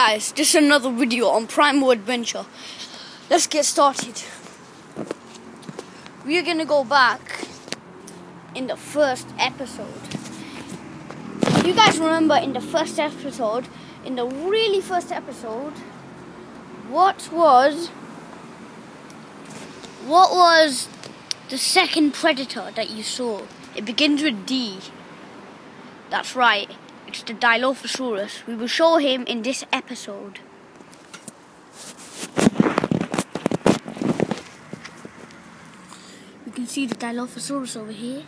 guys, this is another video on Primal adventure. Let's get started. We're gonna go back in the first episode. You guys remember in the first episode, in the really first episode, what was the second predator that you saw? It begins with D. That's right. It's the Dilophosaurus. We will show him in this episode. You can see the Dilophosaurus over here.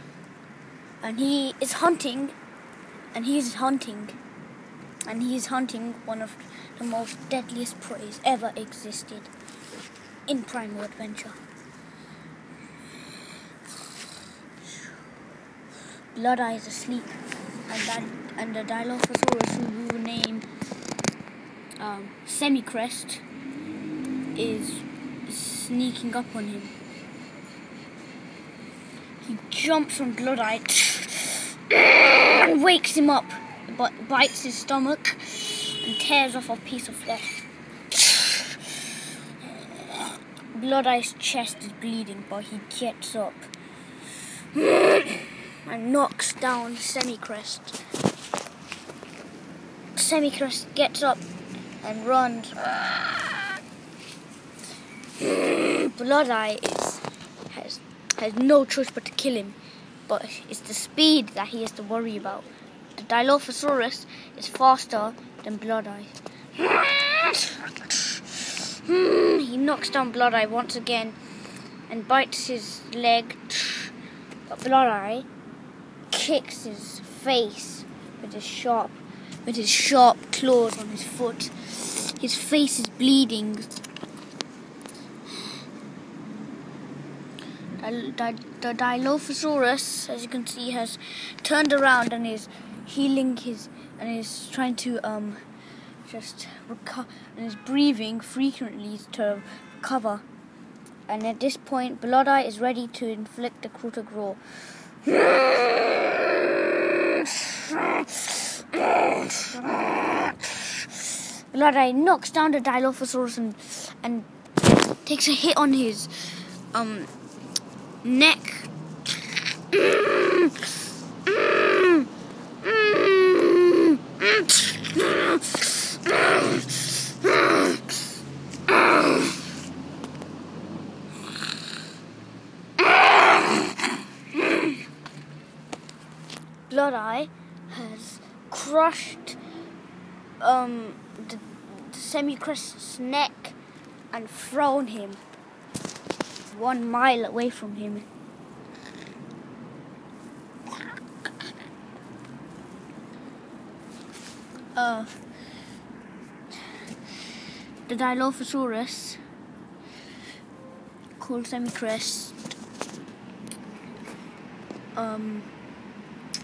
And he is hunting. And he is hunting one of the most deadliest preys ever existed in Primal adventure. Bloodeye is asleep. And the Dilophosaurus, who we will name Crest, is sneaking up on him. He jumps on Bloodeye and wakes him up, but bites his stomach and tears off a piece of flesh. Bloodeye's chest is bleeding, but he gets up and knocks down Crest. Crest gets up and runs. Bloodeye has no choice but to kill him, but it's the speed that he has to worry about. The Dilophosaurus is faster than Bloodeye. He knocks down Bloodeye once again and bites his leg, but Bloodeye kicks his face with his sharp claws on his foot. His face is bleeding. The Dilophosaurus, as you can see, has turned around and is healing and is trying to just recover, and is breathing frequently to recover. And at this point, Bloodeye is ready to inflict a cruel blow. Bloodeye knocks down the Dilophosaurus and takes a hit on his neck. Bloodeye has crushed the Crest's neck and thrown him 1 mile away from him. The Dilophosaurus, called Crest,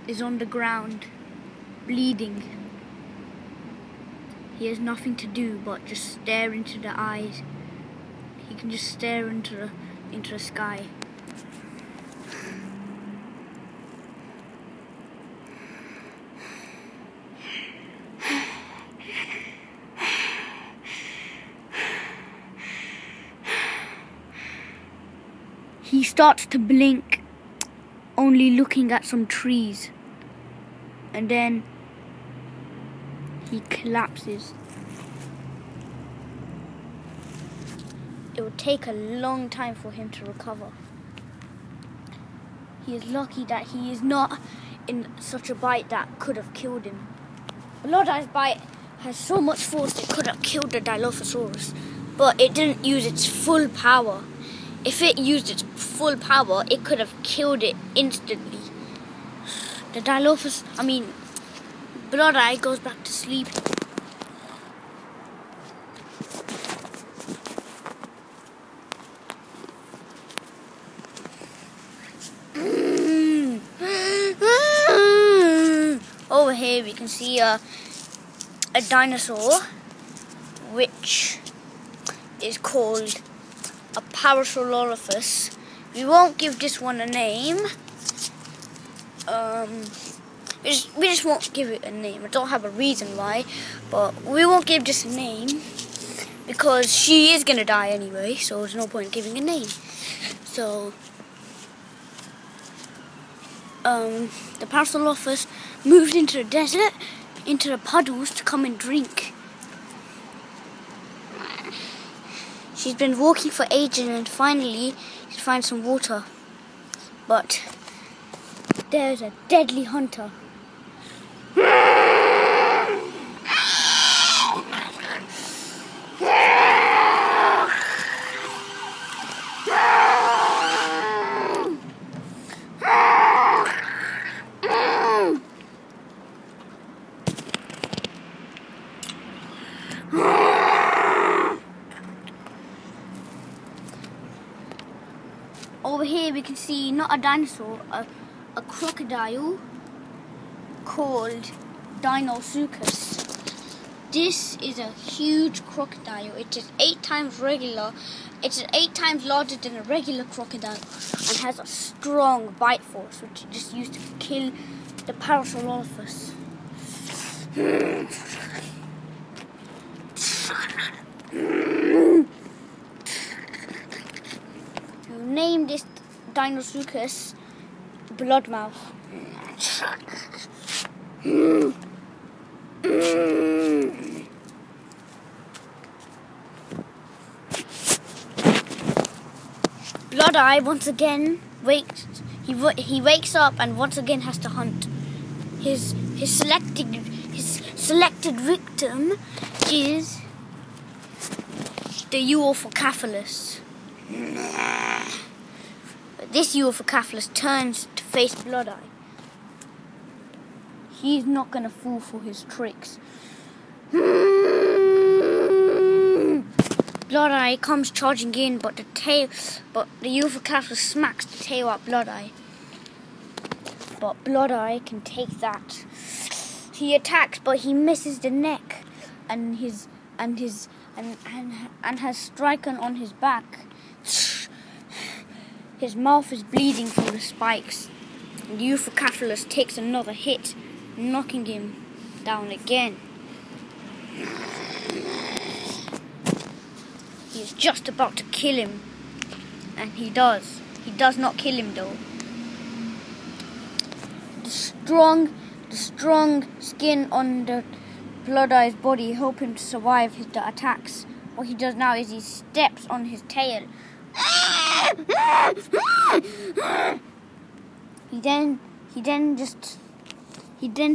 is on the ground, bleeding. He has nothing to do but just stare into the eyes. He can just stare into the sky. He starts to blink, only looking at some trees, and then he collapses. It will take a long time for him to recover. He is lucky that he is not in such a bite that could have killed him. Bloodeye's bite has so much force it could have killed the Dilophosaurus, but it didn't use its full power. If it used its full power, it could have killed it instantly. The Bloodeye goes back to sleep. Over here we can see a dinosaur, which is called a Parasaurolophus. We won't give this one a name. We just won't give it a name. I don't have a reason why, but we won't give this a name because she is gonna die anyway. So there's no point in giving a name. So the parcel office moved into the desert, into the puddles to come and drink. She's been walking for ages and finally she finds some water. But there's a deadly hunter. Over here we can see not a dinosaur, a crocodile called Dinosuchus. This is a huge crocodile. It is 8 times regular. It is 8 times larger than a regular crocodile and has a strong bite force, which it just used to kill the Parasaurolophus. Name this Dinosuchus Bloodmouth. Bloodeye once again he wakes up and once again has to hunt. His selected victim is the Euophocephalus. But this Euophocephalus turns to face Bloodeye. He's not gonna fall for his tricks. Bloodeye comes charging in, but the Euophocephalus smacks the tail at Bloodeye. But Bloodeye can take that. He attacks, but he misses the neck, and has striken on his back. His mouth is bleeding from the spikes. The Euophocephalus takes another hit, knocking him down again. He's just about to kill him, and he does. He does not kill him though. The strong skin on the Bloodeye's body help him to survive the attacks. What he does now is he steps on his tail. He then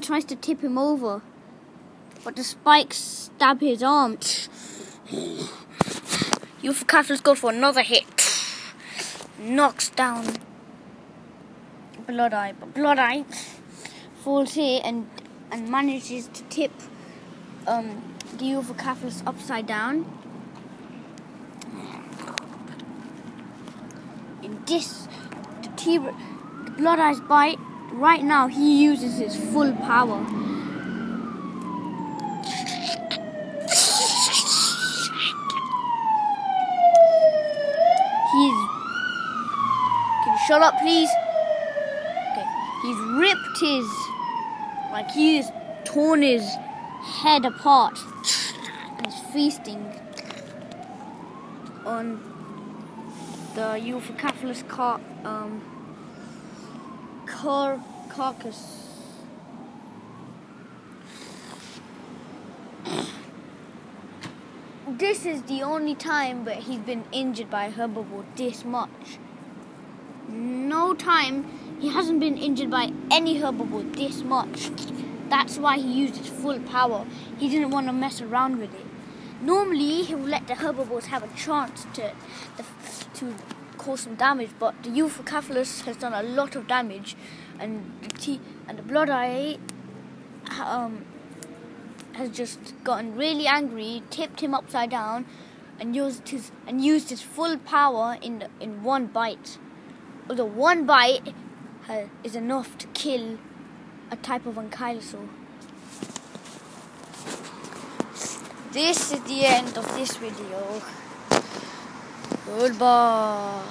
tries to tip him over, but the spikes stab his arm. Euophocephalus goes for another hit, knocks down Bloodeye, but Bloodeye falls here and manages to tip the Euophocephalus upside down. In this, the Bloodeye's bite, right now he uses his full power. Can you shut up please? Okay, he's ripped he's torn his head apart and is feasting on the Euophocephalus carcass. This is the only time where he's been injured by a herbivore this much. No time he hasn't been injured by any herbivore this much. That's why he used his full power. He didn't want to mess around with it. Normally he would let the herbivores have a chance to cause some damage, but the Euophocephalus has done a lot of damage, and the Bloodeye has just gotten really angry, tipped him upside down, and used his full power in one bite. Although one bite is enough to kill a type of ankylosaur. This is the end of this video. Goodbye.